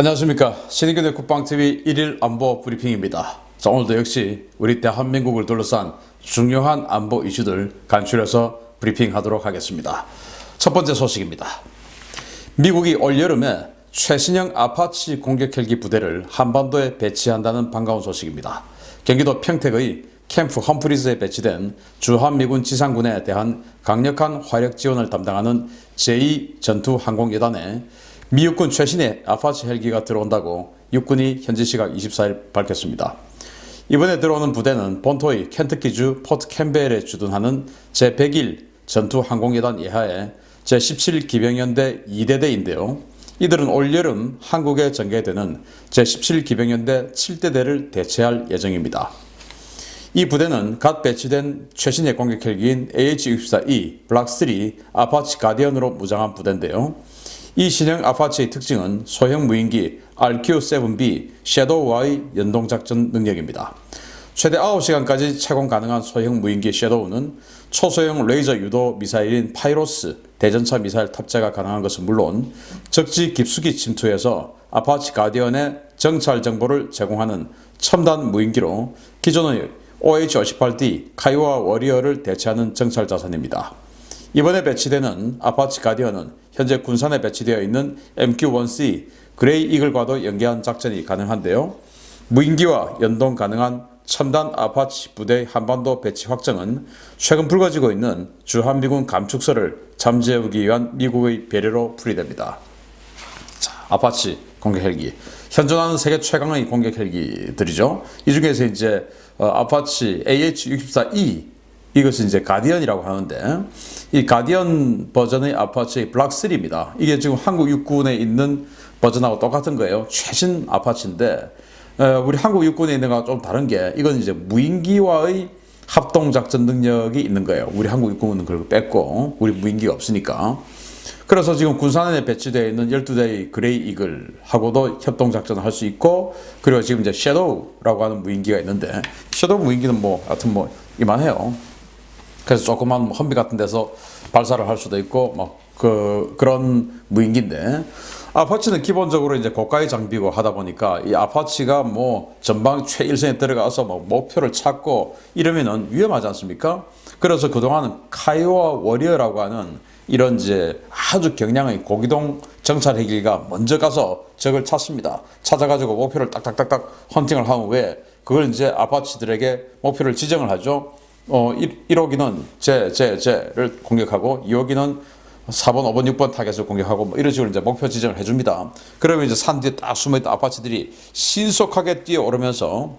안녕하십니까. 신인균의 국방TV 1일 안보 브리핑입니다. 자, 오늘도 역시 우리 대한민국을 둘러싼 중요한 안보 이슈들 간추려서 브리핑하도록 하겠습니다. 첫 번째 소식입니다. 미국이 올여름에 최신형 아파치 공격 헬기 부대를 한반도에 배치한다는 반가운 소식입니다. 경기도 평택의 캠프 험프리즈에 배치된 주한미군 지상군에 대한 강력한 화력 지원을 담당하는 제2전투항공여단에 미 육군 최신의 아파치 헬기가 들어온다고 육군이 현지 시각 24일 밝혔습니다. 이번에 들어오는 부대는 본토의 켄터키주 포트 캠벨에 주둔하는 제101 전투항공여단 예하의 제17기병연대 2대대인데요. 이들은 올여름 한국에 전개되는 제17기병연대 7대대를 대체할 예정입니다. 이 부대는 갓 배치된 최신의 공격 헬기인 AH-64E 블락 3 아파치 가디언으로 무장한 부대인데요. 이 신형 아파치의 특징은 소형 무인기 RQ-7B 섀도우와의 연동작전 능력입니다. 최대 9시간까지 채공 가능한 소형 무인기 섀도우는 초소형 레이저 유도 미사일인 파이로스 대전차 미사일 탑재가 가능한 것은 물론 적지 깊숙이 침투해서 아파치 가디언의 정찰 정보를 제공하는 첨단 무인기로 기존의 OH-58D 카이오와 워리어를 대체하는 정찰 자산입니다. 이번에 배치되는 아파치 가디언은 현재 군산에 배치되어 있는 MQ-1C 그레이 이글과도 연계한 작전이 가능한데요. 무인기와 연동 가능한 첨단 아파치 부대 한반도 배치 확정은 최근 불거지고 있는 주한미군 감축설을 잠재우기 위한 미국의 배려로 풀이됩니다. 자, 아파치 공격 헬기. 현존하는 세계 최강의 공격 헬기들이죠. 이 중에서 이제 아파치 AH-64E 이것은 이제 가디언이라고 하는데 이 가디언 버전의 아파치 블락 3입니다. 이게 지금 한국 육군에 있는 버전하고 똑같은 거예요. 최신 아파치인데 우리 한국 육군에 있는 거와 좀 다른 게 이건 이제 무인기와의 합동 작전 능력이 있는 거예요. 우리 한국 육군은 그걸 뺐고 우리 무인기가 없으니까. 그래서 지금 군산에 배치되어 있는 12대의 그레이 이글하고도 협동 작전을 할 수 있고, 그리고 지금 이제 섀도우라고 하는 무인기가 있는데 섀도우 무인기는 뭐 하여튼 뭐 이만해요. 그래서 조그만 험비 같은 데서 발사를 할 수도 있고 그런 무인기인데, 아파치는 기본적으로 이제 고가의 장비고 하다 보니까 이 아파치가 뭐 전방 최일선에 들어가서 뭐 목표를 찾고 이러면은 위험하지 않습니까? 그래서 그동안은 카이오와 워리어라고 하는 이런 이제 아주 경량의 고기동 정찰 헬기가 먼저 가서 적을 찾습니다. 찾아가지고 목표를 딱딱딱딱 헌팅을 한 후에 그걸 이제 아파치들에게 목표를 지정을 하죠. 1호기는 쟤를 공격하고 2호기는 4번, 5번, 6번 타겟을 공격하고 뭐 이런 식으로 이제 목표 지정을 해줍니다. 그러면 이제 산 뒤에 딱 숨어있던 아파치들이 신속하게 뛰어오르면서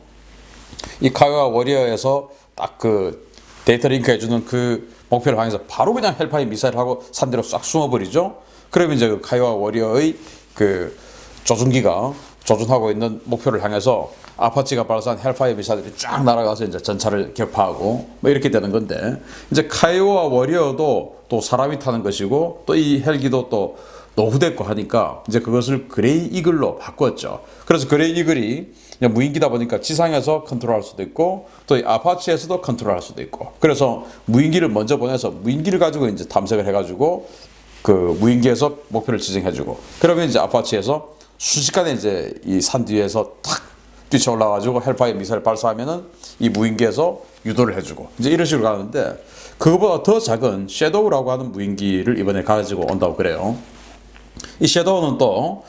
이 카이오와 워리어에서 딱 그 데이터 링크 해주는 그 목표를 향해서 바로 그냥 헬파이 미사일을 하고 산 뒤로 싹 숨어버리죠. 그러면 이제 그 카이오와 워리어의 그 조준기가 조준하고 있는 목표를 향해서 아파치가 발사한 헬파이어 미사일들이 쫙 날아가서 이제 전차를 격파하고 뭐 이렇게 되는 건데, 이제 카이오와 워리어도 또 사람이 타는 것이고 또 이 헬기도 또 노후됐고 하니까 이제 그것을 그레이 이글로 바꿨죠. 그래서 그레이 이글이 무인기다 보니까 지상에서 컨트롤할 수도 있고 또 이 아파치에서도 컨트롤할 수도 있고, 그래서 무인기를 먼저 보내서 무인기를 가지고 이제 탐색을 해가지고 그 무인기에서 목표를 지정해주고, 그러면 이제 아파치에서 순식간에 이제 이 산 뒤에서 탁 뛰쳐 올라가지고 헬파이어 미사일 발사하면은 이 무인기에서 유도를 해주고 이제 이런 식으로 가는데, 그거보다 더 작은 섀도우라고 하는 무인기를 이번에 가지고 온다고 그래요. 이 섀도우는 또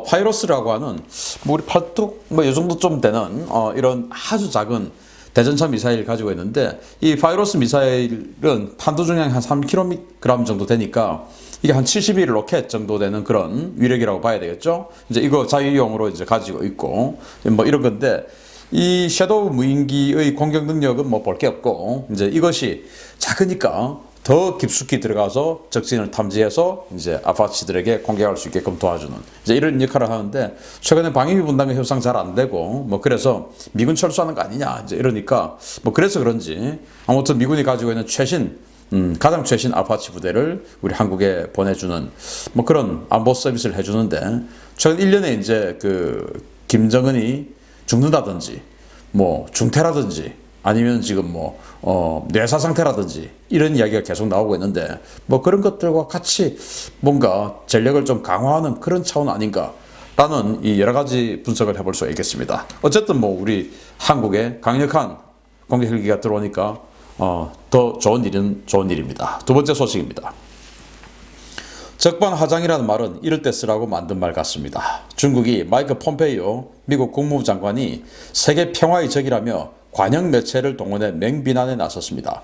파이로스라고 하는 뭐 우리 팔뚝 뭐 이 정도 좀 되는 이런 아주 작은 대전차 미사일 가지고 있는데, 이 파이로스 미사일은 탄도 중량이 한 3kg 정도 되니까 이게 한 71 로켓 정도 되는 그런 위력이라고 봐야 되겠죠. 이제 이거 자유용으로 이제 가지고 있고 뭐 이런 건데, 이 섀도우 무인기의 공격 능력은 뭐 볼 게 없고, 이제 이것이 작으니까 더 깊숙이 들어가서 적진을 탐지해서 이제 아파치들에게 공격할 수 있게끔 도와주는 이제 이런 역할을 하는데, 최근에 방위비 분담금 협상 잘 안 되고 뭐 그래서 미군 철수하는 거 아니냐 이제 이러니까 뭐 그래서 그런지 아무튼 미군이 가지고 있는 최신 가장 최신 아파치 부대를 우리 한국에 보내주는 뭐 그런 안보 서비스를 해주는데, 최근 1년에 이제 그 김정은이 죽는다든지 뭐 중태라든지 아니면 지금 뭐 뇌사 상태라든지 이런 이야기가 계속 나오고 있는데, 뭐 그런 것들과 같이 뭔가 전력을 좀 강화하는 그런 차원 아닌가 라는 이 여러 가지 분석을 해볼 수가 있겠습니다. 어쨌든 뭐 우리 한국에 강력한 공격 헬기가 들어오니까 더 좋은 일은 좋은 일입니다. 두 번째 소식입니다. 적반하장이라는 말은 이럴 때 쓰라고 만든 말 같습니다. 중국이 마이크 폼페이오 미국 국무부 장관이 세계 평화의 적이라며 관영 매체를 동원해 맹비난에 나섰습니다.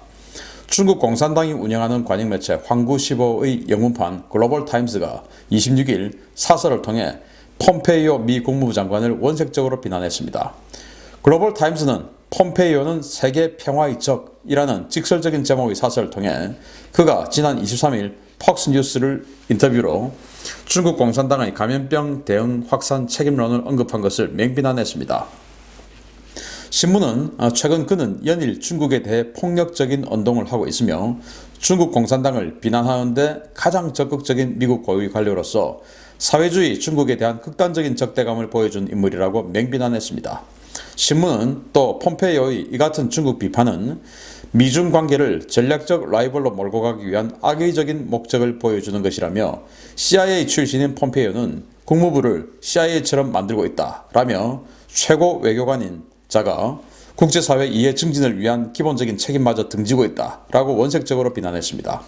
중국 공산당이 운영하는 관영 매체 황구시보의 영문판 글로벌 타임스가 26일 사설을 통해 폼페이오 미 국무부 장관을 원색적으로 비난했습니다. 글로벌 타임스는 폼페이오는 세계 평화의 적이라는 직설적인 제목의 사설을 통해 그가 지난 23일 폭스뉴스를 인터뷰로 중국 공산당의 감염병 대응 확산 책임론을 언급한 것을 맹비난했습니다. 신문은 최근 그는 연일 중국에 대해 폭력적인 운동을 하고 있으며 중국 공산당을 비난하는 데 가장 적극적인 미국 고위 관료로서 사회주의 중국에 대한 극단적인 적대감을 보여준 인물이라고 맹비난했습니다. 신문은 또 폼페이오의 이 같은 중국 비판은 미중 관계를 전략적 라이벌로 몰고 가기 위한 악의적인 목적을 보여주는 것이라며 CIA 출신인 폼페이오는 국무부를 CIA처럼 만들고 있다라며 최고 외교관인 자가 국제사회 이해 증진을 위한 기본적인 책임마저 등지고 있다라고 원색적으로 비난했습니다.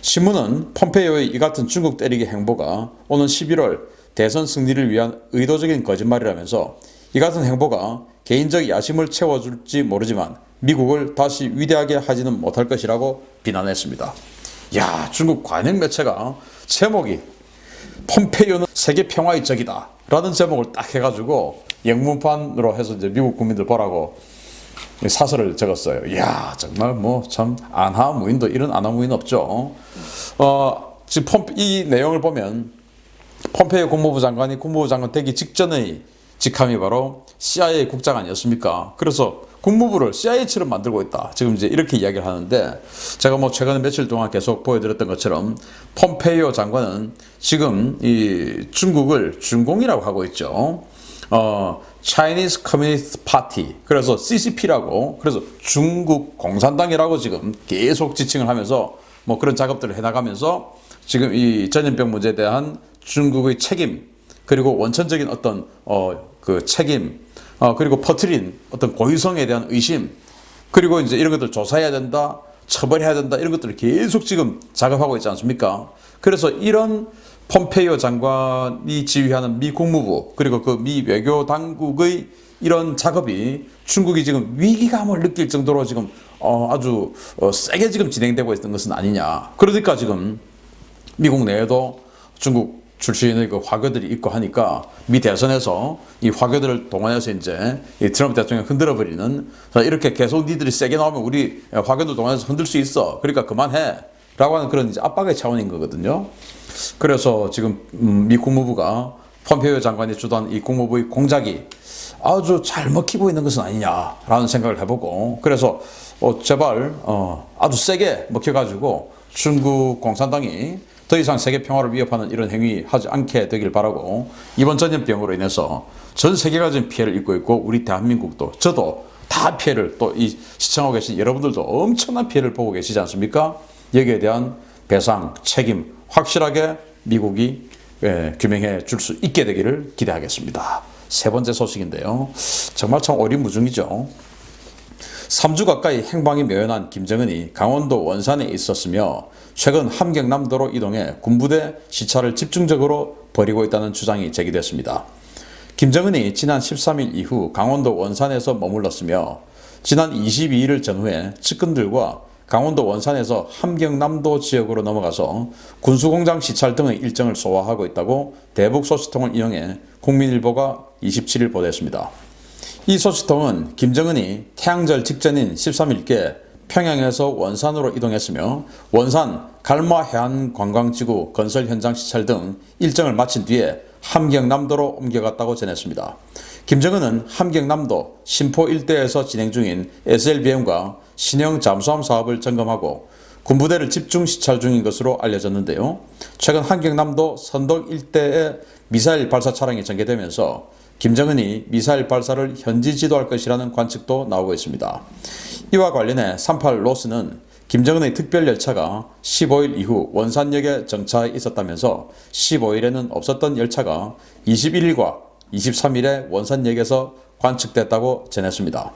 신문은 폼페이오의 이 같은 중국 때리기 행보가 오는 11월 대선 승리를 위한 의도적인 거짓말이라면서 이 같은 행보가 개인적 야심을 채워줄지 모르지만 미국을 다시 위대하게 하지는 못할 것이라고 비난했습니다. 야, 중국 관영 매체가 제목이 폼페이오는 세계 평화의 적이다 라는 제목을 딱 해가지고 영문판으로 해서 이제 미국 국민들 보라고 사설을 적었어요. 이야, 정말 뭐 참 안하무인도 이런 안하무인 없죠. 지금 이 내용을 보면 폼페이오 국무부 장관이 국무부 장관 되기 직전의 직함이 바로 CIA 국장 아니었습니까? 그래서 국무부를 CIA처럼 만들고 있다. 지금 이제 이렇게 이야기를 하는데 제가 뭐 최근 며칠 동안 계속 보여드렸던 것처럼 폼페이오 장관은 지금 이 중국을 중공이라고 하고 있죠. Chinese Communist Party, 그래서 CCP라고, 그래서 중국 공산당이라고 지금 계속 지칭을 하면서 뭐 그런 작업들을 해나가면서 지금 이 전염병 문제에 대한 중국의 책임, 그리고 원천적인 어떤 그 책임, 그리고 퍼뜨린 어떤 고의성에 대한 의심, 그리고 이제 이런 것들 조사해야 된다, 처벌해야 된다, 이런 것들을 계속 지금 작업하고 있지 않습니까? 그래서 이런 폼페이오 장관이 지휘하는 미 국무부, 그리고 그 미 외교 당국의 이런 작업이 중국이 지금 위기감을 느낄 정도로 지금 아주 세게 지금 진행되고 있는 것은 아니냐. 그러니까 지금 미국 내에도 중국 출신의 그 화교들이 있고 하니까 미 대선에서 이 화교들을 동원해서 이제 이 트럼프 대통령 흔들어 버리는, 이렇게 계속 니들이 세게 나오면 우리 화교들 동원해서 흔들 수 있어. 그러니까 그만해. 라고 하는 그런 이제 압박의 차원인 거거든요. 그래서 지금 미 국무부가 폼페이오 장관이 주도한 이 국무부의 공작이 아주 잘 먹히고 있는 것은 아니냐라는 생각을 해보고, 그래서 제발 아주 세게 먹혀가지고 중국 공산당이 더 이상 세계 평화를 위협하는 이런 행위 하지 않게 되길 바라고, 이번 전염병으로 인해서 전 세계가 지금 피해를 입고 있고 우리 대한민국도, 저도 다 피해를, 또 이 시청하고 계신 여러분들도 엄청난 피해를 보고 계시지 않습니까? 여기에 대한 배상, 책임 확실하게 미국이 규명해 줄 수 있게 되기를 기대하겠습니다. 세 번째 소식인데요. 정말 참 오리무중이죠. 3주 가까이 행방이 묘연한 김정은이 강원도 원산에 있었으며 최근 함경남도로 이동해 군부대 시찰을 집중적으로 벌이고 있다는 주장이 제기됐습니다. 김정은이 지난 13일 이후 강원도 원산에서 머물렀으며 지난 22일을 전후해 측근들과 강원도 원산에서 함경남도 지역으로 넘어가서 군수공장 시찰 등의 일정을 소화하고 있다고 대북 소식통을 인용해 국민일보가 27일 보도했습니다. 이 소식통은 김정은이 태양절 직전인 13일께 평양에서 원산으로 이동했으며 원산 갈마 해안관광지구 건설 현장 시찰 등 일정을 마친 뒤에 함경남도로 옮겨갔다고 전했습니다. 김정은은 함경남도 신포 일대에서 진행 중인 SLBM과 신형 잠수함 사업을 점검하고 군부대를 집중 시찰 중인 것으로 알려졌는데요. 최근 함경남도 선덕 일대에 미사일 발사 차량이 전개되면서 김정은이 미사일 발사를 현지 지도할 것이라는 관측도 나오고 있습니다. 이와 관련해 38 로스는 김정은의 특별열차가 15일 이후 원산역에 정차해 있었다면서 15일에는 없었던 열차가 21일과 23일에 원산역에서 관측됐다고 전했습니다.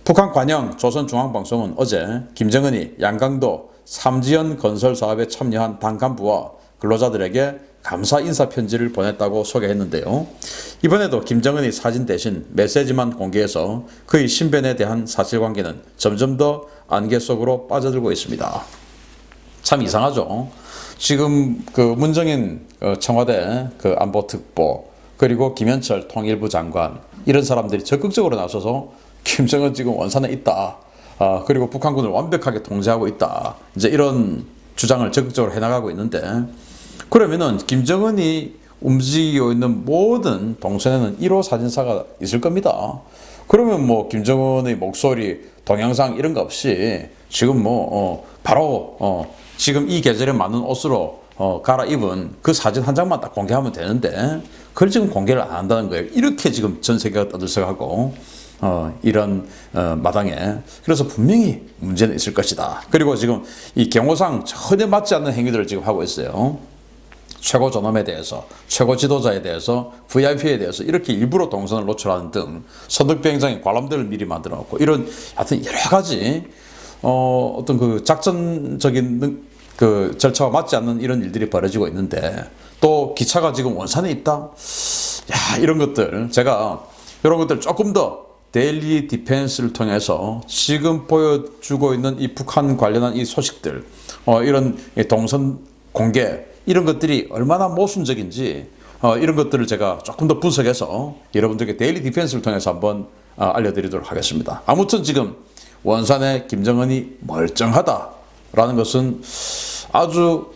북한 관영 조선중앙방송은 어제 김정은이 양강도 삼지연 건설 사업에 참여한 당 간부와 근로자들에게 감사 인사 편지를 보냈다고 소개했는데요. 이번에도 김정은이 사진 대신 메시지만 공개해서 그의 신변에 대한 사실관계는 점점 더 안개 속으로 빠져들고 있습니다. 참 이상하죠. 지금 그 문정인 청와대 그 안보특보 그리고 김현철 통일부 장관 이런 사람들이 적극적으로 나서서 김정은 지금 원산에 있다. 그리고 북한군을 완벽하게 통제하고 있다. 이제 이런 주장을 적극적으로 해나가고 있는데 그러면은 김정은이 움직이고 있는 모든 동선에는 1호 사진사가 있을 겁니다. 그러면 뭐 김정은의 목소리, 동영상 이런 거 없이 지금 바로 지금 이 계절에 맞는 옷으로 갈아입은 그 사진 한 장만 딱 공개하면 되는데 그걸 지금 공개를 안 한다는 거예요. 이렇게 지금 전 세계가 떠들썩하고 이런 마당에 그래서 분명히 문제는 있을 것이다. 그리고 지금 이 경호상 전혀 맞지 않는 행위들을 지금 하고 있어요. 최고 존엄에 대해서, 최고 지도자에 대해서, VIP에 대해서 이렇게 일부러 동선을 노출하는 등 선덕비행장에 관람대를 미리 만들어 놓고 이런 하여튼 여러 가지 어떤 그 작전적인 그 절차와 맞지 않는 이런 일들이 벌어지고 있는데 또 기차가 지금 원산에 있다? 야, 이런 것들 제가 이런 것들 조금 더 데일리 디펜스를 통해서 지금 보여주고 있는 이 북한 관련한 이 소식들 이런 동선 공개 이런 것들이 얼마나 모순적인지 이런 것들을 제가 조금 더 분석해서 여러분들께 데일리 디펜스를 통해서 한번 알려드리도록 하겠습니다. 아무튼 지금 원산에 김정은이 멀쩡하다라는 것은 아주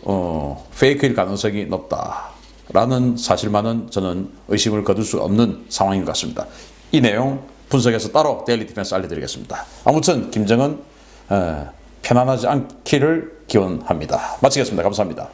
페이크일 가능성이 높다라는 사실만은 저는 의심을 거둘 수 없는 상황인 것 같습니다. 이 내용 분석해서 따로 데일리 디펜스 알려드리겠습니다. 아무튼 김정은 편안하지 않기를 기원합니다. 마치겠습니다. 감사합니다.